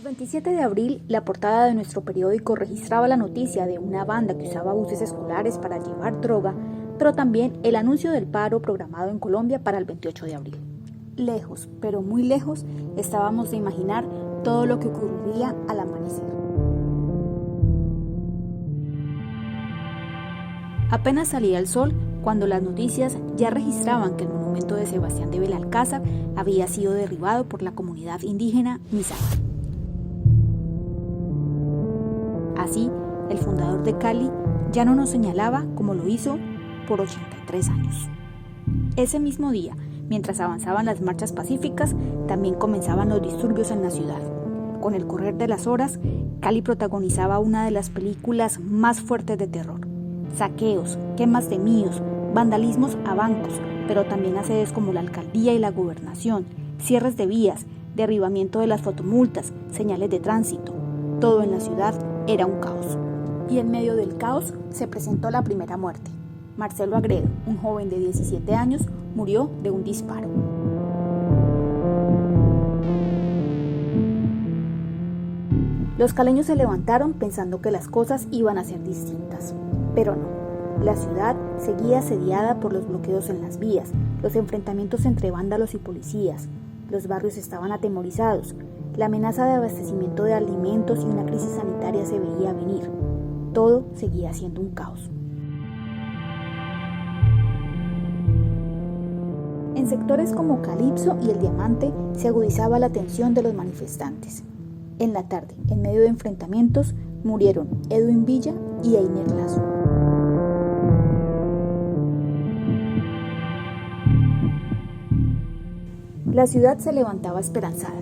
El 27 de abril, la portada de nuestro periódico registraba la noticia de una banda que usaba buses escolares para llevar droga, pero también el anuncio del paro programado en Colombia para el 28 de abril. Lejos, pero muy lejos, estábamos de imaginar todo lo que ocurriría al amanecer. Apenas salía el sol cuando las noticias ya registraban que el monumento de Sebastián de Belalcázar había sido derribado por la comunidad indígena Misak. Así, el fundador de Cali ya no nos señalaba como lo hizo por 83 años. Ese mismo día, mientras avanzaban las marchas pacíficas, también comenzaban los disturbios en la ciudad. Con el correr de las horas, Cali protagonizaba una de las películas más fuertes de terror. Saqueos, quemas de míos, vandalismos a bancos, pero también a sedes como la alcaldía y la gobernación, cierres de vías, derribamiento de las fotomultas, señales de tránsito. Todo en la ciudad era un caos. Y en medio del caos se presentó la primera muerte. Marcelo Agredo, un joven de 17 años, murió de un disparo. Los caleños se levantaron pensando que las cosas iban a ser distintas, pero no. La ciudad seguía asediada por los bloqueos en las vías, los enfrentamientos entre vándalos y policías. Los barrios estaban atemorizados. La amenaza de abastecimiento de alimentos y una crisis sanitaria se veía venir. Todo seguía siendo un caos. En sectores como Calipso y El Diamante se agudizaba la tensión de los manifestantes. En la tarde, en medio de enfrentamientos, murieron Edwin Villa y Einer Lazo. La ciudad se levantaba esperanzada.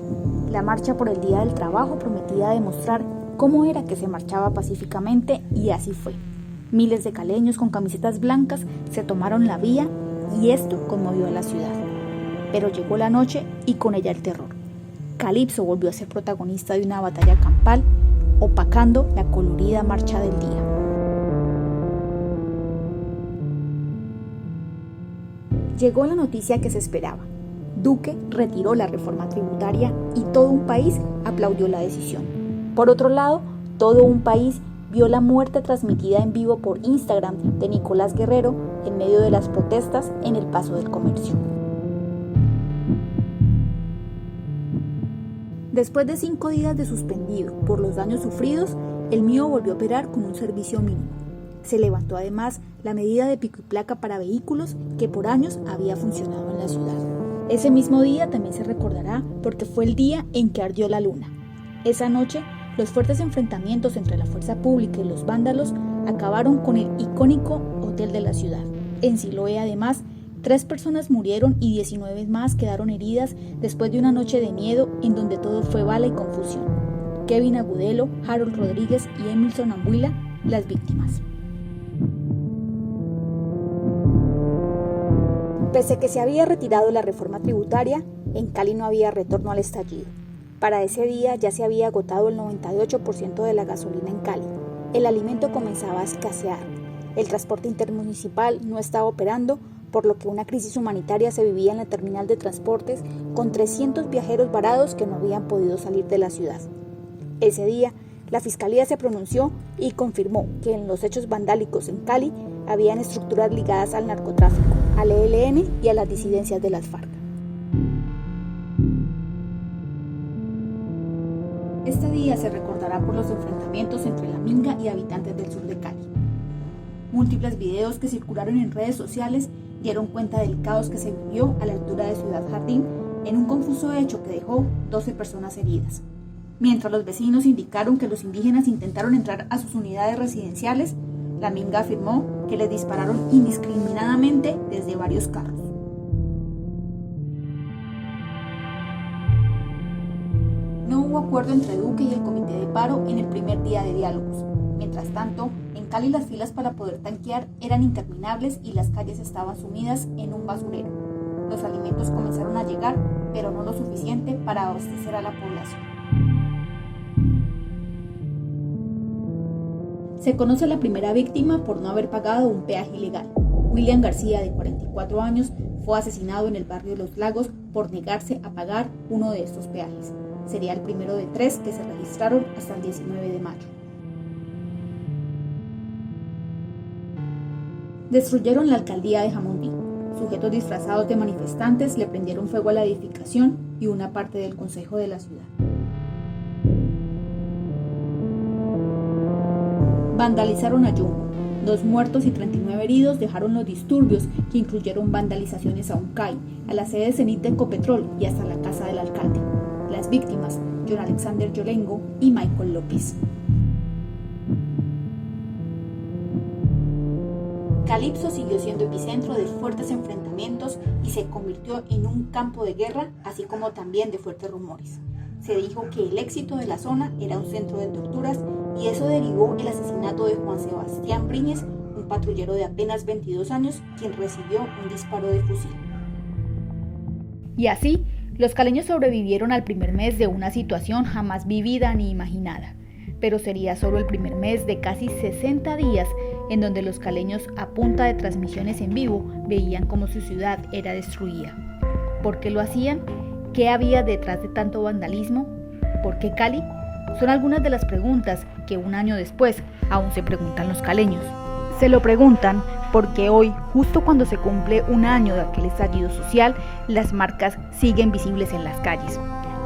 La marcha por el Día del Trabajo prometía demostrar cómo era que se marchaba pacíficamente, y así fue. Miles de caleños con camisetas blancas se tomaron la vía y esto conmovió a la ciudad. Pero llegó la noche y con ella el terror. Calipso volvió a ser protagonista de una batalla campal, opacando la colorida marcha del día. Llegó la noticia que se esperaba. Duque retiró la reforma tributaria y todo un país aplaudió la decisión. Por otro lado, todo un país vio la muerte transmitida en vivo por Instagram de Nicolás Guerrero en medio de las protestas en el Paso del Comercio. Después de 5 días de suspendido por los daños sufridos, el MIO volvió a operar con un servicio mínimo. Se levantó además la medida de pico y placa para vehículos que por años había funcionado en la ciudad. Ese mismo día también se recordará porque fue el día en que ardió la luna. Esa noche, los fuertes enfrentamientos entre la fuerza pública y los vándalos acabaron con el icónico hotel de la ciudad. En Siloé, además, 3 personas murieron y 19 más quedaron heridas después de una noche de miedo en donde todo fue bala y confusión. Kevin Agudelo, Harold Rodríguez y Emilson Ambuila, las víctimas. Pese a que se había retirado la reforma tributaria, en Cali no había retorno al estallido. Para ese día ya se había agotado el 98% de la gasolina en Cali. El alimento comenzaba a escasear. El transporte intermunicipal no estaba operando, por lo que una crisis humanitaria se vivía en la terminal de transportes con 300 viajeros varados que no habían podido salir de la ciudad. Ese día, la Fiscalía se pronunció y confirmó que en los hechos vandálicos en Cali habían estructuras ligadas al narcotráfico, al ELN y a las disidencias de las FARC. Este día se recordará por los enfrentamientos entre la Minga y habitantes del sur de Cali. Múltiples videos que circularon en redes sociales dieron cuenta del caos que se vivió a la altura de Ciudad Jardín en un confuso hecho que dejó 12 personas heridas. Mientras los vecinos indicaron que los indígenas intentaron entrar a sus unidades residenciales, la Minga afirmó que les dispararon indiscriminadamente desde varios carros. No hubo acuerdo entre Duque y el comité de paro en el primer día de diálogos. Mientras tanto, en Cali las filas para poder tanquear eran interminables y las calles estaban sumidas en un basurero. Los alimentos comenzaron a llegar, pero no lo suficiente para abastecer a la población. Se conoce la primera víctima por no haber pagado un peaje ilegal. William García, de 44 años, fue asesinado en el barrio Los Lagos por negarse a pagar uno de estos peajes. Sería el primero de 3 que se registraron hasta el 19 de mayo. Destruyeron la alcaldía de Jamundí. Sujetos disfrazados de manifestantes le prendieron fuego a la edificación y una parte del consejo de la ciudad. Vandalizaron a Yumbo. 2 muertos y 39 heridos dejaron los disturbios, que incluyeron vandalizaciones a Uncay, a la sede de Cenit de Ecopetrol y hasta la casa del alcalde. Las víctimas, John Alexander Yolengo y Michael López. Calipso siguió siendo epicentro de fuertes enfrentamientos y se convirtió en un campo de guerra, así como también de fuertes rumores. Se dijo que el éxito de la zona era un centro de torturas y eso derivó el asesinato de Juan Sebastián Briñes, un patrullero de apenas 22 años, quien recibió un disparo de fusil. Y así, los caleños sobrevivieron al primer mes de una situación jamás vivida ni imaginada, pero sería solo el primer mes de casi 60 días en donde los caleños, a punta de transmisiones en vivo, veían cómo su ciudad era destruida. ¿Por qué lo hacían? ¿Qué había detrás de tanto vandalismo? ¿Por qué Cali? Son algunas de las preguntas que un año después aún se preguntan los caleños. Se lo preguntan porque hoy, justo cuando se cumple un año de aquel estallido social, las marcas siguen visibles en las calles.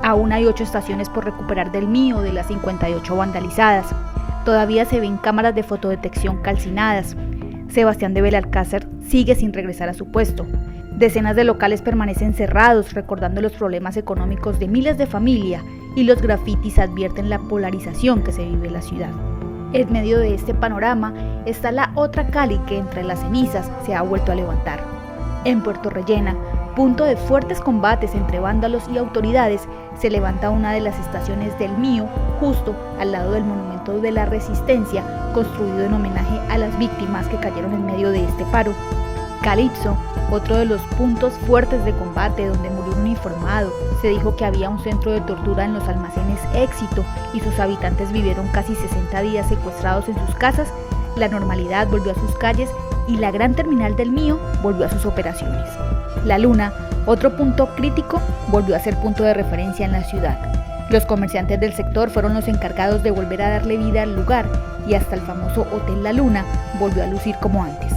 Aún hay 8 estaciones por recuperar del Mío de las 58 vandalizadas. Todavía se ven cámaras de fotodetección calcinadas. Sebastián de Belalcázar sigue sin regresar a su puesto. Decenas de locales permanecen cerrados, recordando los problemas económicos de miles de familias, y los grafitis advierten la polarización que se vive en la ciudad. En medio de este panorama está la otra Cali que entre las cenizas se ha vuelto a levantar. En Puerto Rellena, punto de fuertes combates entre vándalos y autoridades, se levanta una de las estaciones del Mío, justo al lado del Monumento de la Resistencia, construido en homenaje a las víctimas que cayeron en medio de este paro. Calipso, otro de los puntos fuertes de combate donde murió un uniformado. Se dijo que había un centro de tortura en los almacenes Éxito y sus habitantes vivieron casi 60 días secuestrados en sus casas. La normalidad volvió a sus calles y la gran terminal del Mío volvió a sus operaciones. La Luna, otro punto crítico, volvió a ser punto de referencia en la ciudad. Los comerciantes del sector fueron los encargados de volver a darle vida al lugar y hasta el famoso Hotel La Luna volvió a lucir como antes.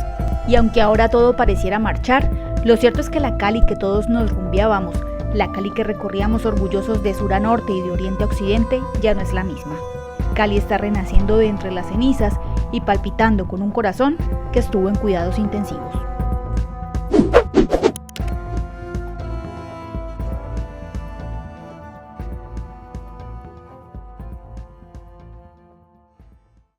Y aunque ahora todo pareciera marchar, lo cierto es que la Cali que todos nos rumbeábamos, la Cali que recorríamos orgullosos de sur a norte y de oriente a occidente, ya no es la misma. Cali está renaciendo de entre las cenizas y palpitando con un corazón que estuvo en cuidados intensivos.